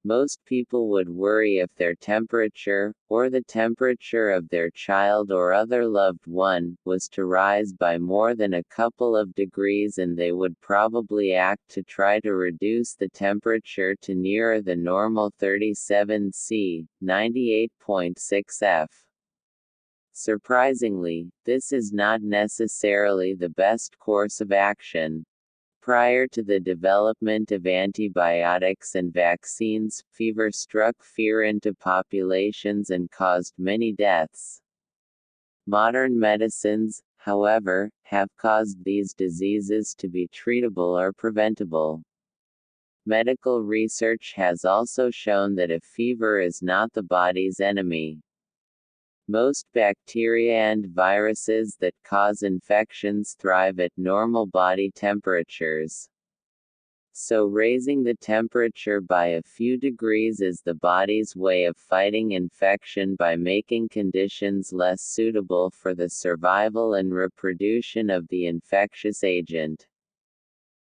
Most people would worry if their temperature, or the temperature of their child or other loved one, was to rise by more than a couple of degrees, and they would probably act to try to reduce the temperature to nearer the normal 37 C, 98.6 F. Surprisingly, this is not necessarily the best course of action. Prior to the development of antibiotics and vaccines, fever struck fear into populations and caused many deaths. Modern medicines, however, have caused these diseases to be treatable or preventable. Medical research has also shown that a fever is not the body's enemy. Most bacteria and viruses that cause infections thrive at normal body temperatures. So raising the temperature by a few degrees is the body's way of fighting infection by making conditions less suitable for the survival and reproduction of the infectious agent.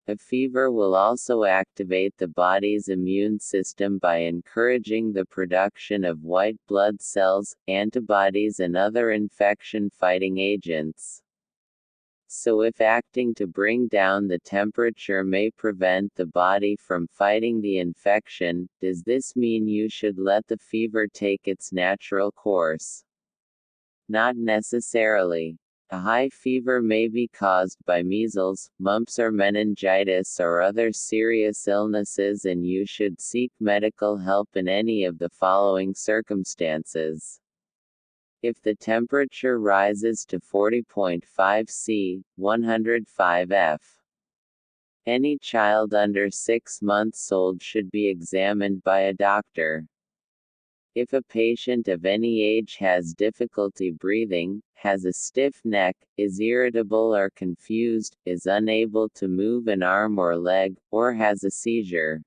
A fever will also activate the body's immune system by encouraging the production of white blood cells, antibodies and other infection-fighting agents. So if acting to bring down the temperature may prevent the body from fighting the infection, does this mean you should let the fever take its natural course? Not necessarily. A high fever may be caused by measles, mumps or meningitis or other serious illnesses, and you should seek medical help in any of the following circumstances. If the temperature rises to 40.5 C, 105 F. Any child under 6 months old should be examined by a doctor. If a patient of any age has difficulty breathing, has a stiff neck, is irritable or confused, is unable to move an arm or leg, or has a seizure.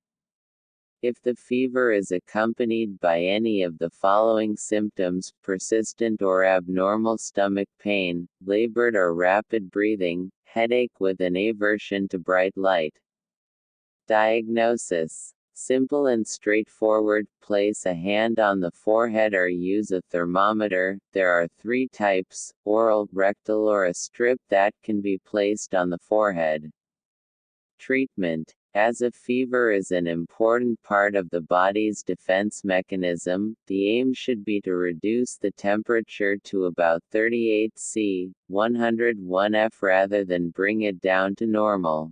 If the fever is accompanied by any of the following symptoms: persistent or abnormal stomach pain, labored or rapid breathing, headache with an aversion to bright light. Diagnosis: simple and straightforward. Place a hand on the forehead or use a thermometer. There are 3 types: oral, rectal or a strip that can be placed on the forehead. Treatment: as a fever is an important part of the body's defense mechanism, the aim should be to reduce the temperature to about 38 C, 101 F rather than bring it down to normal.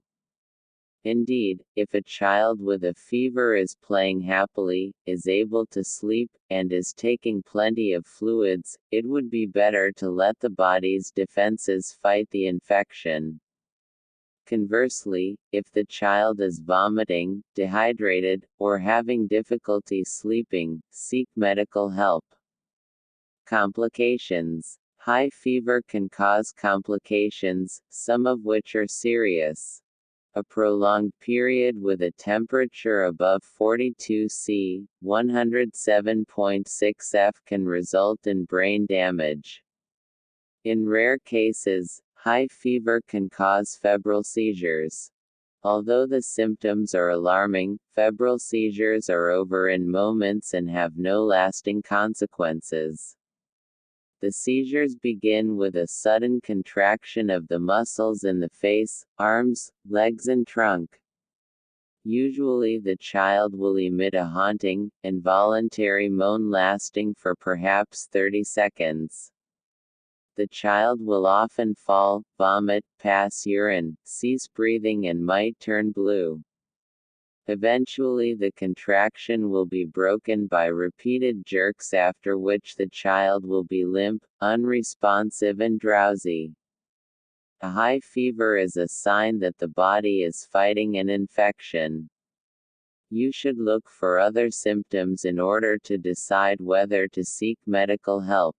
Indeed, if a child with a fever is playing happily, is able to sleep, and is taking plenty of fluids, it would be better to let the body's defenses fight the infection. Conversely, if the child is vomiting, dehydrated, or having difficulty sleeping, seek medical help. Complications: high fever can cause complications, some of which are serious. A prolonged period with a temperature above 42 C, 107.6 F can result in brain damage. In rare cases, high fever can cause febrile seizures. Although the symptoms are alarming, febrile seizures are over in moments and have no lasting consequences. The seizures begin with a sudden contraction of the muscles in the face, arms, legs and trunk. Usually the child will emit a haunting, involuntary moan lasting for perhaps 30 seconds. The child will often fall, vomit, pass urine, cease breathing and might turn blue. Eventually the contraction will be broken by repeated jerks, after which the child will be limp, unresponsive and drowsy. A high fever is a sign that the body is fighting an infection. You should look for other symptoms in order to decide whether to seek medical help.